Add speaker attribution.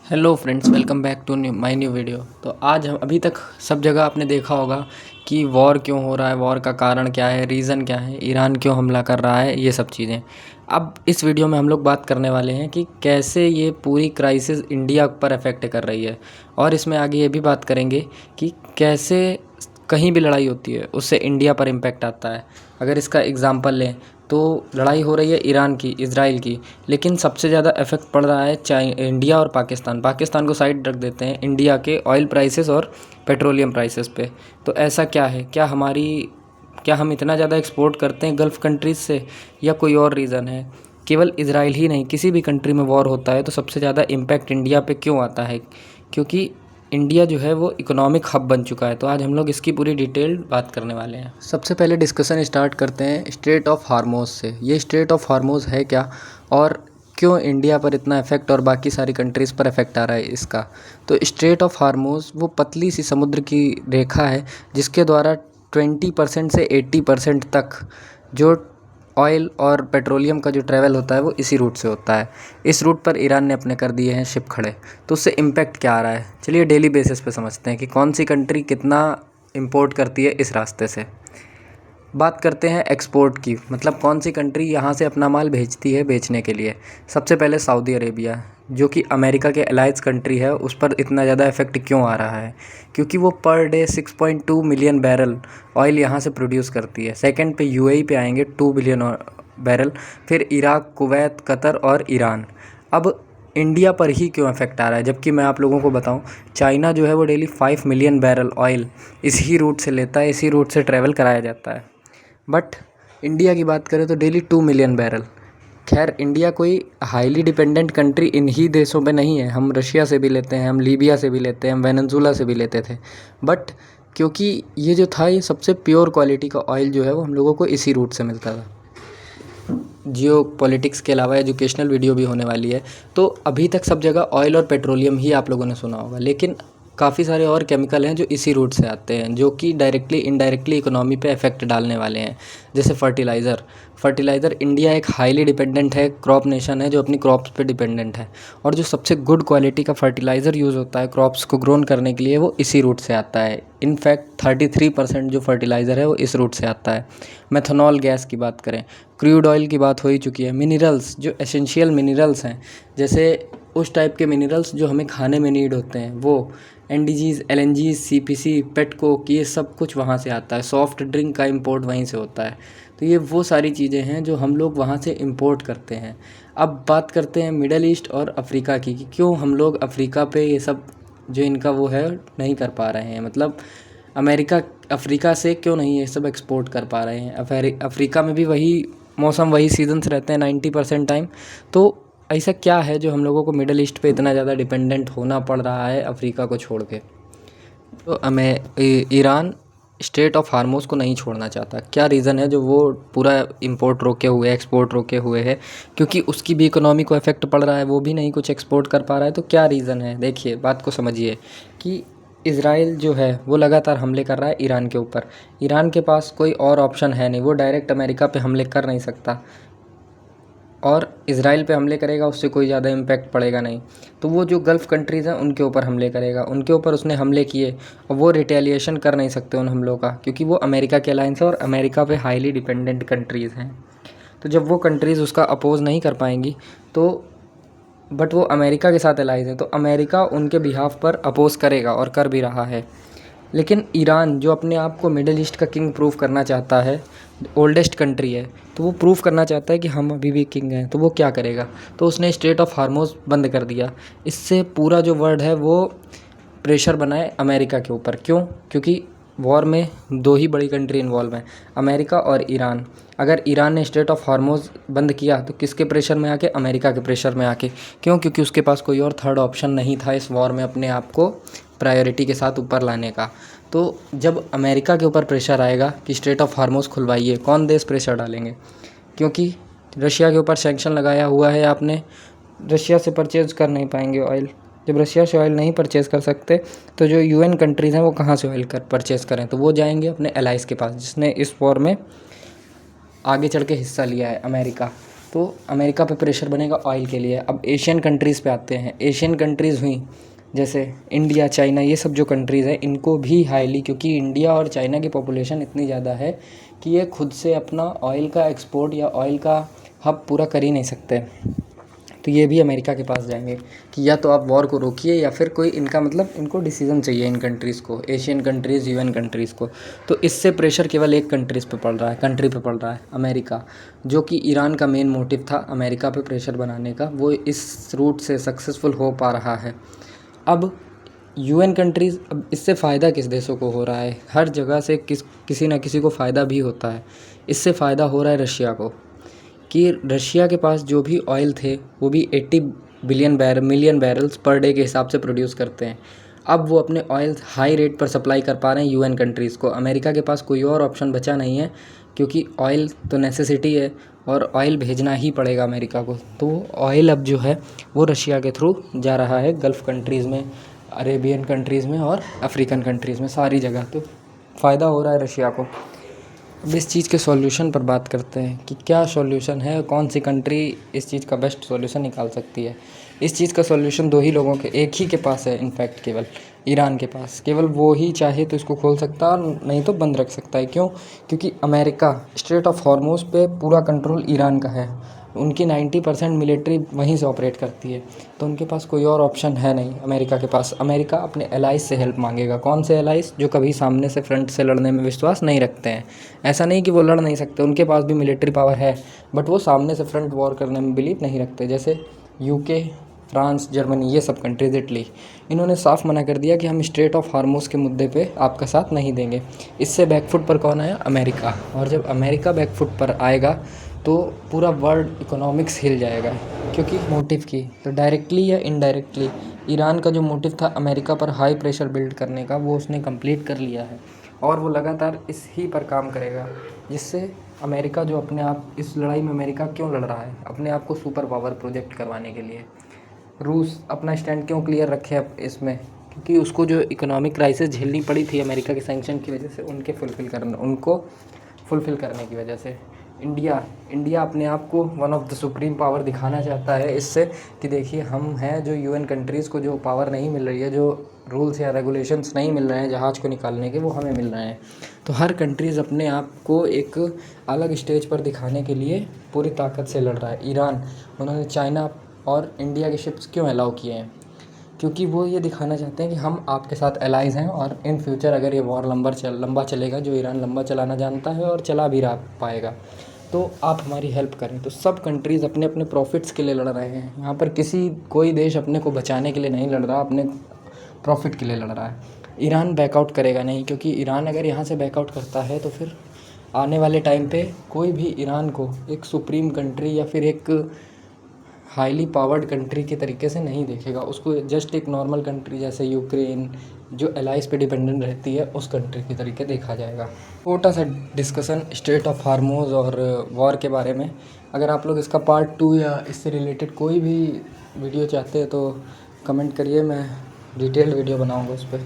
Speaker 1: Hello friends, welcome back to my new video. तो आज हम अभी तक सब जगह आपने देखा होगा कि वॉर क्यों हो रहा है, वॉर का कारण क्या है, रीज़न क्या है, ईरान क्यों हमला कर रहा है, ये सब चीज़ें। अब इस वीडियो में हम लोग बात करने वाले हैं कि कैसे ये पूरी क्राइसिस इंडिया पर अफेक्ट कर रही है, और इसमें आगे ये भी बात करेंगे कि कैसे कहीं भी लड़ाई होती है उससे इंडिया पर इम्पैक्ट आता है। अगर इसका एग्ज़ाम्पल लें तो लड़ाई हो रही है ईरान की, इज़राइल की, लेकिन सबसे ज़्यादा इफ़ेक्ट पड़ रहा है इंडिया और पाकिस्तान को साइड रख देते हैं, इंडिया के ऑयल प्राइसेस और पेट्रोलियम प्राइसेस पे। तो ऐसा क्या है, क्या हम इतना ज़्यादा एक्सपोर्ट करते हैं गल्फ़ कंट्रीज़ से, या कोई और रीज़न है? केवल इज़राइल ही नहीं, किसी भी कंट्री में वॉर होता है तो सबसे ज़्यादा इम्पैक्ट इंडिया पे क्यों आता है? क्योंकि इंडिया जो है वो इकोनॉमिक हब बन चुका है। तो आज हम लोग इसकी पूरी डिटेल बात करने वाले हैं। सबसे पहले डिस्कशन स्टार्ट करते हैं स्ट्रेट ऑफ हार्मोज़ से। ये स्ट्रेट ऑफ हार्मोज़ है क्या, और क्यों इंडिया पर इतना इफेक्ट और बाकी सारी कंट्रीज़ पर इफेक्ट आ रहा है इसका? तो स्ट्रेट ऑफ हार्मोज़ वो पतली सी समुद्र की रेखा है जिसके द्वारा 20% से 80% तक जो ऑयल और पेट्रोलियम का जो ट्रैवल होता है वो इसी रूट से होता है। इस रूट पर ईरान ने अपने कर दिए हैं शिप खड़े। तो उससे इम्पैक्ट क्या आ रहा है, चलिए डेली बेसिस पे समझते हैं कि कौन सी कंट्री कितना इंपोर्ट करती है इस रास्ते से। बात करते हैं एक्सपोर्ट की, मतलब कौन सी कंट्री यहाँ से अपना माल भेजती है बेचने के लिए। सबसे पहले सऊदी अरेबिया, जो कि अमेरिका के अलाइज कंट्री है, उस पर इतना ज़्यादा इफेक्ट क्यों आ रहा है? क्योंकि वो per day 6.2 million barrel oil यहाँ से प्रोड्यूस करती है। सेकंड पे यूएई पे आएंगे 2 बिलियन बैरल, फिर इराक, कुवैत, कतर और ईरान। अब इंडिया पर ही क्यों इफेक्ट आ रहा है? जबकि मैं आप लोगों को बताऊं, चाइना जो है वो डेली 5 मिलियन बैरल ऑयल इसी रूट से लेता है, इसी रूट से ट्रैवल कराया जाता है। बट इंडिया की बात करें तो डेली 2 मिलियन बैरल। खैर, इंडिया कोई हाईली डिपेंडेंट कंट्री इन्हीं देशों पे नहीं है, हम रशिया से भी लेते हैं, हम लीबिया से भी लेते हैं, हम वेनेजुला से भी लेते थे। बट क्योंकि ये जो था, ये सबसे प्योर क्वालिटी का ऑयल जो है वो हम लोगों को इसी रूट से मिलता था। जियो पॉलिटिक्स के अलावा एजुकेशनल वीडियो भी होने वाली है। तो अभी तक सब जगह ऑयल और पेट्रोलियम ही आप लोगों ने सुना होगा, लेकिन काफ़ी सारे और केमिकल हैं जो इसी रूट से आते हैं, जो कि डायरेक्टली इनडायरेक्टली इकोनॉमी पे इफेक्ट डालने वाले हैं। जैसे फर्टिलाइज़र इंडिया एक हाईली डिपेंडेंट है, क्रॉप नेशन है जो अपनी क्रॉप्स पे डिपेंडेंट है, और जो सबसे गुड क्वालिटी का फर्टिलाइज़र यूज़ होता है क्रॉप्स को ग्रोन करने के लिए वो इसी रूट से आता है। इनफैक्ट 33% जो फर्टिलाइज़र है वो इस रूट से आता है। मेथनॉल गैस की बात करें, क्रूड ऑयल की बात हो ही चुकी है, मिनरल्स जो एसेंशियल मिनरल्स हैं, जैसे उस टाइप के मिनरल्स जो हमें खाने में नीड होते हैं, वो एनडीजीज, एलएनजीज, सीपीसी, पेटकोक, ये सब कुछ वहाँ से आता है। सॉफ्ट ड्रिंक का इंपोर्ट वहीं से होता है। तो ये वो सारी चीज़ें हैं जो हम लोग वहाँ से इंपोर्ट करते हैं। अब बात करते हैं मिडल ईस्ट और अफ्रीका की, कि क्यों हम लोग अफ्रीका पे ये सब जो इनका वो है नहीं कर पा रहे हैं। मतलब अफ्रीका से क्यों नहीं ये सब एक्सपोर्ट कर पा रहे हैं? अफ्रीका में भी वही मौसम, वही सीजन्स रहते हैं 90% टाइम। तो ऐसा क्या है जो हम लोगों को मिडल ईस्ट पे इतना ज़्यादा डिपेंडेंट होना पड़ रहा है अफ्रीका को छोड़ के? तो ईरान स्ट्रेट ऑफ हार्मोज़ को नहीं छोड़ना चाहता। क्या रीज़न है जो वो पूरा इंपोर्ट रोके हुए, एक्सपोर्ट रोके हुए है? क्योंकि उसकी भी इकोनॉमी को इफेक्ट पड़ रहा है, वो भी नहीं कुछ एक्सपोर्ट कर पा रहा है। तो क्या रीज़न है? देखिए, बात को समझिए कि इज़राइल जो है वो लगातार हमले कर रहा है ईरान के ऊपर। ईरान के पास कोई और ऑप्शन है नहीं, वो डायरेक्ट अमेरिका पे हमले कर नहीं सकता, और इज़राइल पे हमले करेगा उससे कोई ज़्यादा इम्पैक्ट पड़ेगा नहीं। तो वो जो गल्फ़ कंट्रीज़ हैं उनके ऊपर हमले करेगा, उनके ऊपर उसने हमले किए और वो रिटेलिएशन कर नहीं सकते उन हमलों का, क्योंकि वो अमेरिका के अलायंस है और अमेरिका पे हाईली डिपेंडेंट कंट्रीज़ हैं। तो जब वो कंट्रीज़ उसका अपोज़ नहीं कर पाएंगी, तो बट वो अमेरिका के साथ अलाइज है, तो अमेरिका उनके बिहाफ पर अपोज़ करेगा और कर भी रहा है। लेकिन ईरान जो अपने आप को मिडिल ईस्ट का किंग प्रूव करना चाहता है, ओल्डेस्ट कंट्री है, तो वो प्रूव करना चाहता है कि हम अभी भी किंग हैं। तो वो क्या करेगा? तो उसने स्ट्रेट ऑफ हार्मोज़ बंद कर दिया। इससे पूरा जो वर्ल्ड है वो प्रेशर बनाए अमेरिका के ऊपर। क्यों? क्योंकि वॉर में दो ही बड़ी कंट्री इन्वॉल्व हैं, अमेरिका और ईरान। अगर ईरान ने स्ट्रेट ऑफ हार्मोज़ बंद किया तो किसके प्रेशर में आके? अमेरिका के प्रेशर में आके। क्यों? क्योंकि उसके पास कोई और थर्ड ऑप्शन नहीं था इस वॉर में अपने आप को प्रायोरिटी के साथ ऊपर लाने का। तो जब अमेरिका के ऊपर प्रेशर आएगा कि स्ट्रेट ऑफ हार्मोज़ खुलवाइए, कौन देश प्रेशर डालेंगे? क्योंकि रशिया के ऊपर सैंक्शन लगाया हुआ है आपने, रशिया से परचेज़ कर नहीं पाएंगे ऑयल। जब रशिया से ऑयल नहीं परचेज़ कर सकते तो जो यूएन कंट्रीज़ हैं वो कहाँ से ऑयल परचेज़ करें? तो वो जाएंगे अपने एलाइज़ के पास, जिसने इस वॉर में आगे चढ़ के हिस्सा लिया है, अमेरिका। तो अमेरिका पे प्रेशर बनेगा ऑयल के लिए। अब एशियन कंट्रीज़ पे आते हैं। एशियन कंट्रीज़ हुई जैसे इंडिया, चाइना, ये सब जो कंट्रीज़ हैं इनको भी हाईली, क्योंकि इंडिया और चाइना की पॉपुलेशन इतनी ज़्यादा है कि ये खुद से अपना ऑयल का एक्सपोर्ट या ऑयल का हब पूरा कर ही नहीं सकते। तो ये भी अमेरिका के पास जाएंगे कि या तो आप वॉर को रोकिए या फिर कोई इनका मतलब इनको डिसीजन चाहिए इन कंट्रीज़ को, एशियन कंट्रीज़, यूएन कंट्रीज़ को। तो इससे प्रेशर केवल एक कंट्री पे पड़ रहा है, अमेरिका। जो कि ईरान का मेन मोटिव था अमेरिका पे प्रेशर बनाने का, वो इस रूट से सक्सेसफुल हो पा रहा है। अब यूएन कंट्रीज़, अब इससे फ़ायदा किस देशों को हो रहा है? हर जगह से किसी ना किसी को फ़ायदा भी होता है। इससे फ़ायदा हो रहा है रशिया को, कि रशिया के पास जो भी ऑयल थे वो भी 80 मिलियन बैरल्स पर डे के हिसाब से प्रोड्यूस करते हैं। अब वो अपने ऑयल हाई रेट पर सप्लाई कर पा रहे हैं यूएन कंट्रीज़ को। अमेरिका के पास कोई और ऑप्शन बचा नहीं है, क्योंकि ऑयल तो नेसेसिटी है और ऑयल भेजना ही पड़ेगा अमेरिका को। तो ऑयल अब जो है वो रशिया के थ्रू जा रहा है गल्फ़ कंट्रीज़ में, अरेबियन कंट्रीज़ में और अफ्रीकन कंट्रीज़ में, सारी जगह। तो फ़ायदा हो रहा है रशिया को। अब इस चीज़ के सॉल्यूशन पर बात करते हैं कि क्या सॉल्यूशन है, कौन सी कंट्री इस चीज़ का बेस्ट सॉल्यूशन निकाल सकती है। इस चीज़ का सॉल्यूशन दो ही लोगों के, एक ही के पास है इनफैक्ट, केवल ईरान के पास। केवल वो ही चाहे तो इसको खोल सकता है, नहीं तो बंद रख सकता है। क्यों? क्योंकि अमेरिका स्ट्रेट ऑफ हॉर्मुज़ पे पूरा कंट्रोल ईरान का है। उनकी 90% मिलिट्री वहीं से ऑपरेट करती है। तो उनके पास कोई और ऑप्शन है नहीं अमेरिका के पास। अमेरिका अपने एलाइज से हेल्प मांगेगा। कौन से एलाइज? जो कभी सामने से फ्रंट से लड़ने में विश्वास नहीं रखते हैं। ऐसा नहीं कि वो लड़ नहीं सकते, उनके पास भी मिलिट्री पावर है, बट वो सामने से फ्रंट वॉर करने में बिलीव नहीं रखते। जैसे यूके, फ्रांस, जर्मनी, ये सब कंट्रीज़, इटली, इन्होंने साफ मना कर दिया कि हम स्ट्रेट ऑफ हार्मोस के मुद्दे पे आपका साथ नहीं देंगे। इससे बैकफुट पर कौन आया? अमेरिका। और जब अमेरिका बैकफुट पर आएगा तो पूरा वर्ल्ड इकोनॉमिक्स हिल जाएगा। क्योंकि मोटिव की तो डायरेक्टली या इनडायरेक्टली ईरान का जो मोटिव था अमेरिका पर हाई प्रेशर बिल्ड करने का, वो उसने कंप्लीट कर लिया है और वो लगातार इस ही पर काम करेगा। जिससे अमेरिका जो अपने आप, इस लड़ाई में अमेरिका क्यों लड़ रहा है? अपने आप को सुपर पावर प्रोजेक्ट करवाने के लिए। रूस अपना स्टैंड क्यों क्लियर रखे अब इसमें? क्योंकि उसको जो इकोनॉमिक क्राइसिस झेलनी पड़ी थी अमेरिका के सैंक्शन की वजह से, उनको फुलफ़िल करने की वजह से। इंडिया अपने आप को one of the supreme power दिखाना चाहता है इससे, कि देखिए हम हैं। जो यूएन कंट्रीज़ को जो पावर नहीं मिल रही है, जो रूल्स या रेगुलेशंस नहीं मिल रहे हैं जहाज़ को निकालने के, वो हमें मिल रहे हैं। तो हर कंट्रीज़ अपने आप को एक अलग स्टेज पर दिखाने के लिए पूरी ताकत से लड़ रहा है। ईरान, उन्होंने चाइना और इंडिया के शिप्स क्यों अलाउ किए हैं? क्योंकि वो ये दिखाना चाहते हैं कि हम आपके साथ एलाइज़ हैं और इन फ्यूचर अगर ये वॉर लंबा चलेगा, जो ईरान लंबा चलाना जानता है और चला भी रहा पाएगा, तो आप हमारी हेल्प करें। तो सब कंट्रीज़ अपने अपने प्रॉफिट्स के लिए लड़ रहे हैं। यहाँ पर कोई देश अपने को बचाने के लिए नहीं लड़ रहा, अपने प्रॉफिट के लिए लड़ रहा है। ईरान बैकआउट करेगा नहीं, क्योंकि ईरान अगर यहाँ से बैकआउट करता है तो फिर आने वाले टाइम पे कोई भी ईरान को एक सुप्रीम कंट्री या फिर एक हाईली पावर्ड कंट्री के तरीके से नहीं देखेगा। उसको जस्ट एक नॉर्मल कंट्री जैसे यूक्रेन, जो एलाइज पे डिपेंडेंट रहती है, उस कंट्री के तरीके देखा जाएगा। छोटा सा डिस्कशन स्ट्रेट ऑफ हार्मोज और वॉर के बारे में। अगर आप लोग इसका पार्ट 2 या इससे रिलेटेड कोई भी वीडियो चाहते हैं तो कमेंट करिए, मैं डिटेल्ड वीडियो बनाऊँगा उस पर।